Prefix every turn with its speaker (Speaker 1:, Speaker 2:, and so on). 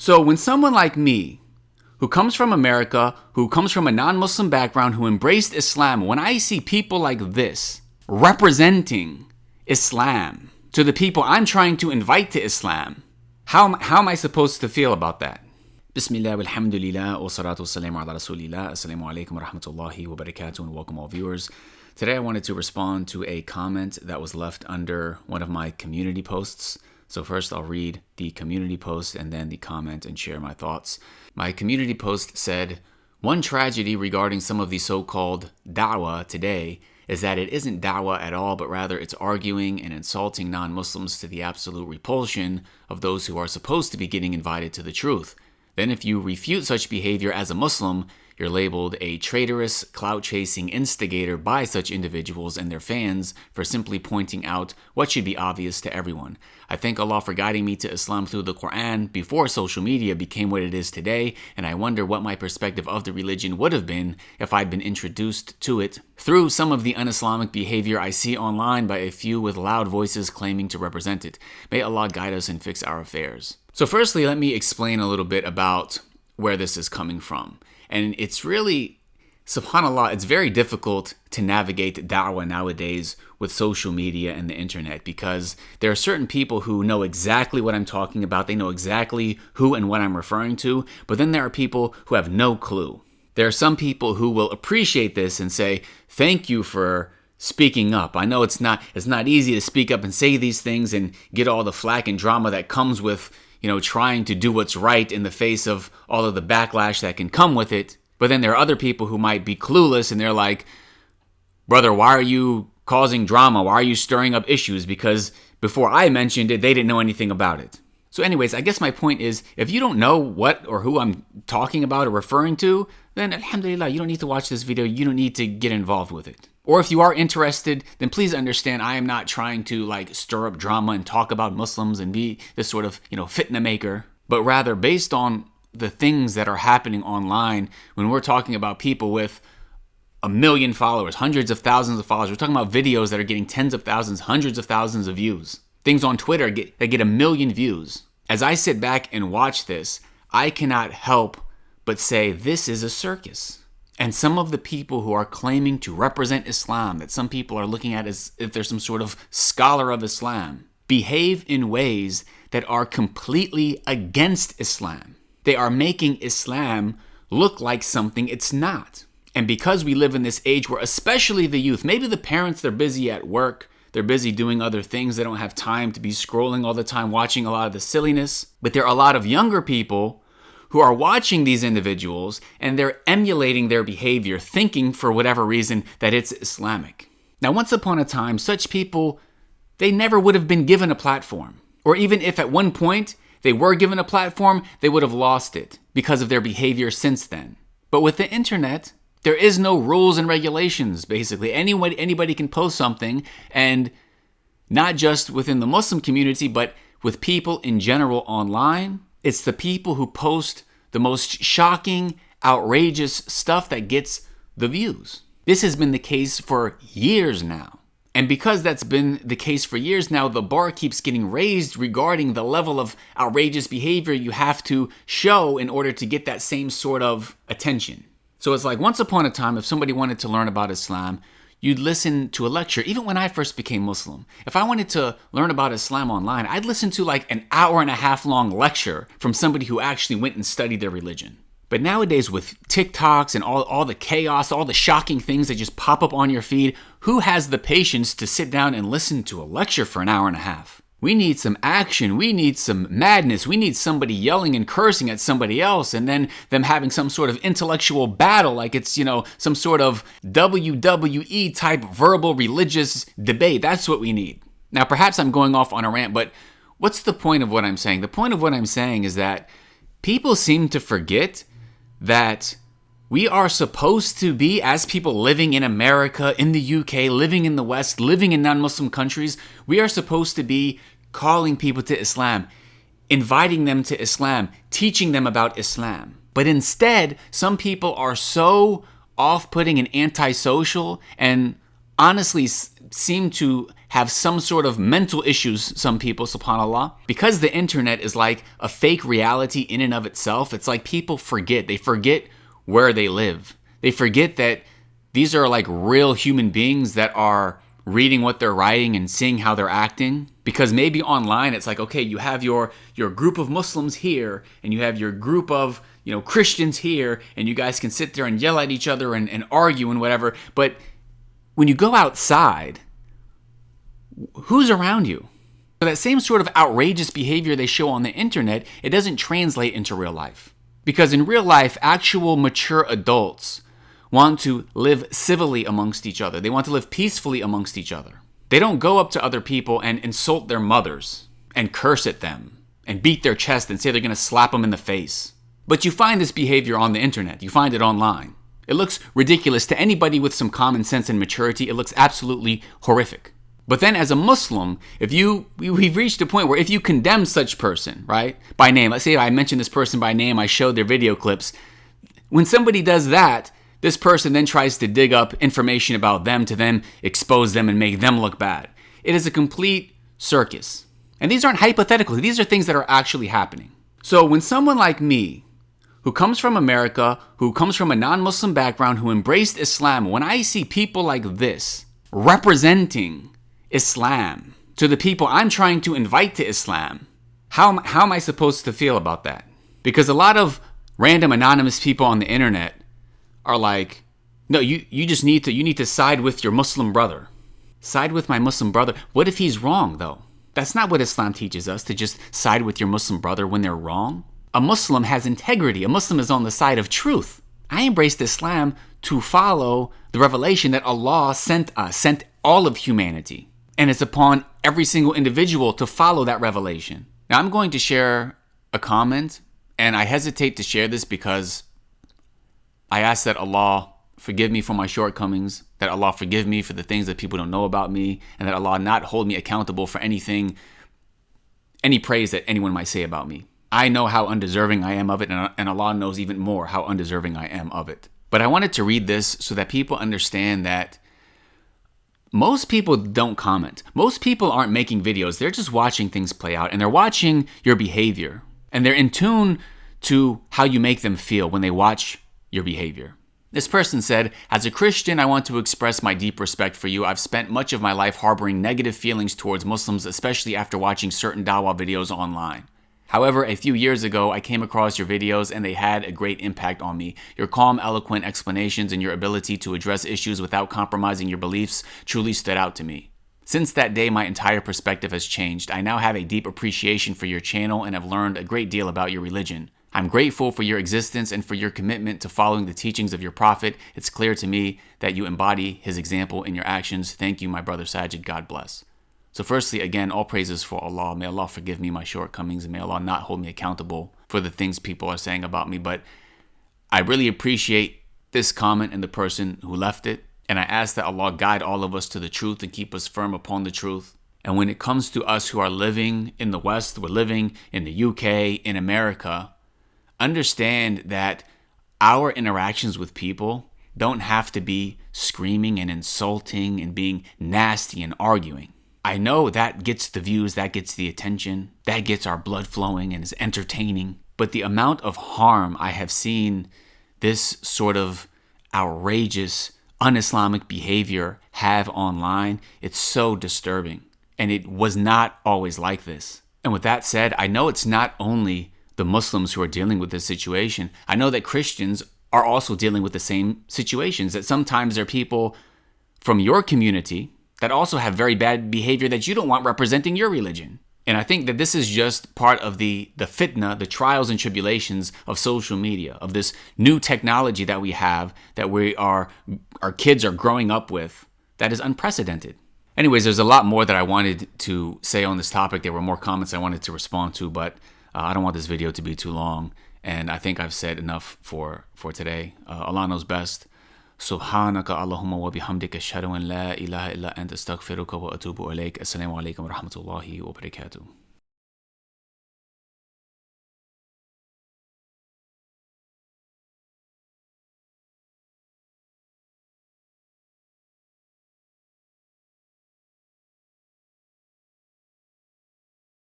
Speaker 1: So when someone like me, who comes from America, who comes from a non-Muslim background, who embraced Islam, when I see people like this representing Islam to the people I'm trying to invite to Islam, how am I supposed to feel about that? Bismillah, walhamdulillah, wa salatu wassalamu ala rasulillah. Assalamu alaikum wa rahmatullahi wa barakatuh, and welcome all viewers. Today I wanted to respond to a comment that was left under one of my community posts. So first I'll read the community post and then the comment and share my thoughts. My community post said, "One tragedy regarding some of the so-called da'wah today is that it isn't da'wah at all, but rather it's arguing and insulting non-Muslims to the absolute repulsion of those who are supposed to be getting invited to the truth. Then if you refute such behavior as a Muslim, you're labeled a traitorous, clout-chasing instigator by such individuals and their fans for simply pointing out what should be obvious to everyone. I thank Allah for guiding me to Islam through the Quran before social media became what it is today, and I wonder what my perspective of the religion would have been if I'd been introduced to it through some of the un-Islamic behavior I see online by a few with loud voices claiming to represent it. May Allah guide us and fix our affairs." So firstly, let me explain a little bit about where this is coming from. And it's really, subhanAllah, it's very difficult to navigate da'wah nowadays with social media and the internet, because there are certain people who know exactly what I'm talking about. They know exactly who and what I'm referring to. But then there are people who have no clue. There are some people who will appreciate this and say, "Thank you for speaking up. I know it's not easy to speak up and say these things and get all the flack and drama that comes with, trying to do what's right in the face of all of the backlash that can come with it." But then there are other people who might be clueless and they're like, "Brother, why are you causing drama? Why are you stirring up issues? Because before I mentioned it, they didn't know anything about it." So anyways, I guess my point is, if you don't know what or who I'm talking about or referring to, then alhamdulillah, you don't need to watch this video. You don't need to get involved with it. Or if you are interested, then please understand I am not trying to stir up drama and talk about Muslims and be this sort of, fitna maker, but rather based on the things that are happening online when we're talking about people with 1 million followers, hundreds of thousands of followers. We're talking about videos that are getting tens of thousands, hundreds of thousands of views. Things on Twitter that get 1 million views. As I sit back and watch this, I cannot help but say this is a circus. And some of the people who are claiming to represent Islam, that some people are looking at as if they're some sort of scholar of Islam, behave in ways that are completely against Islam. They are making Islam look like something it's not. And because we live in this age where especially the youth, maybe the parents, they're busy at work, they're busy doing other things, they don't have time to be scrolling all the time, watching a lot of the silliness. But there are a lot of younger people who are watching these individuals and they're emulating their behavior, thinking for whatever reason that it's Islamic. Now, once upon a time, such people, they never would have been given a platform. Or even if at one point they were given a platform, they would have lost it because of their behavior since then. But with the internet, there is no rules and regulations, basically. Anybody can post something, and not just within the Muslim community, but with people in general online. It's the people who post the most shocking, outrageous stuff that gets the views. This has been the case for years now. And because that's been the case for years now, the bar keeps getting raised regarding the level of outrageous behavior you have to show in order to get that same sort of attention. So it's like once upon a time, if somebody wanted to learn about Islam, you'd listen to a lecture. Even when I first became Muslim, if I wanted to learn about Islam online, I'd listen to an hour-and-a-half long lecture from somebody who actually went and studied their religion. But nowadays with TikToks and all the chaos, all the shocking things that just pop up on your feed, who has the patience to sit down and listen to a lecture for an hour and a half? We need some action. We need some madness. We need somebody yelling and cursing at somebody else and then them having some sort of intellectual battle like it's, some sort of WWE type verbal religious debate. That's what we need. Now, perhaps I'm going off on a rant, but what's the point of what I'm saying? The point of what I'm saying is that people seem to forget that we are supposed to be, as people living in America, in the UK, living in the West, living in non-Muslim countries, we are supposed to be calling people to Islam, inviting them to Islam, teaching them about Islam. But instead, some people are so off-putting and antisocial and honestly seem to have some sort of mental issues, some people, subhanAllah. Because the internet is like a fake reality in and of itself, it's like people forget. They forget where they live. They forget that these are like real human beings that are reading what they're writing and seeing how they're acting. Because maybe online it's like, okay, you have your group of Muslims here and you have your group of Christians here, and you guys can sit there and yell at each other and argue and whatever. But when you go outside, who's around you? So that same sort of outrageous behavior they show on the internet, it doesn't translate into real life. Because in real life, actual mature adults want to live civilly amongst each other. They want to live peacefully amongst each other. They don't go up to other people and insult their mothers and curse at them and beat their chest and say they're going to slap them in the face. But you find this behavior on the internet. You find it online. It looks ridiculous to anybody with some common sense and maturity. It looks absolutely horrific. But then as a Muslim, we've reached a point where if you condemn such person, right, by name, let's say I mentioned this person by name, I showed their video clips. When somebody does that, this person then tries to dig up information about them to then expose them and make them look bad. It is a complete circus. And these aren't hypothetical. These are things that are actually happening. So when someone like me, who comes from America, who comes from a non-Muslim background, who embraced Islam, when I see people like this representing Islam to the people I'm trying to invite to Islam, how am I supposed to feel about that? Because a lot of random anonymous people on the internet are like, no, you need to side with your Muslim brother. Side with my Muslim brother. What if he's wrong though? That's not what Islam teaches us, to just side with your Muslim brother when they're wrong. A Muslim has integrity. A Muslim is on the side of truth. I embraced Islam to follow the revelation that Allah sent us, sent all of humanity. And it's upon every single individual to follow that revelation. Now I'm going to share a comment, and I hesitate to share this because I ask that Allah forgive me for my shortcomings, that Allah forgive me for the things that people don't know about me, and that Allah not hold me accountable for anything, any praise that anyone might say about me. I know how undeserving I am of it, and Allah knows even more how undeserving I am of it. But I wanted to read this so that people understand that most people don't comment. Most people aren't making videos. They're just watching things play out, and they're watching your behavior. And they're in tune to how you make them feel when they watch your behavior. This person said, as a Christian, I want to express my deep respect for you. I've spent much of my life harboring negative feelings towards Muslims, especially after watching certain Dawah videos online. However, a few years ago, I came across your videos and they had a great impact on me. Your calm, eloquent explanations and your ability to address issues without compromising your beliefs truly stood out to me. Since that day, my entire perspective has changed. I now have a deep appreciation for your channel and have learned a great deal about your religion. I'm grateful for your existence and for your commitment to following the teachings of your prophet. It's clear to me that you embody his example in your actions. Thank you, my brother Sajid. God bless. So firstly, again, all praises for Allah. May Allah forgive me my shortcomings, and may Allah not hold me accountable for the things people are saying about me. But I really appreciate this comment and the person who left it. And I ask that Allah guide all of us to the truth and keep us firm upon the truth. And when it comes to us who are living in the West, we're living in the UK, in America, understand that our interactions with people don't have to be screaming and insulting and being nasty and arguing. I know that gets the views, that gets the attention, that gets our blood flowing and is entertaining. But the amount of harm I have seen this sort of outrageous, un-Islamic behavior have online, it's so disturbing. And it was not always like this. And with that said, I know it's not only the Muslims who are dealing with this situation. I know that Christians are also dealing with the same situations, that sometimes there are people from your community that also have very bad behavior that you don't want representing your religion. And I think that this is just part of the fitna, the trials and tribulations of social media, of this new technology that we have, that our kids are growing up with, that is unprecedented. Anyways, there's a lot more that I wanted to say on this topic. There were more comments I wanted to respond to, but I don't want this video to be too long. And I think I've said enough for today. Allah knows best. سبحانك اللهم وبحمدك أشهد أن لا إله إلا أنت أستغفرك وأتوب إليك. السلام عليكم ورحمة الله وبركاته.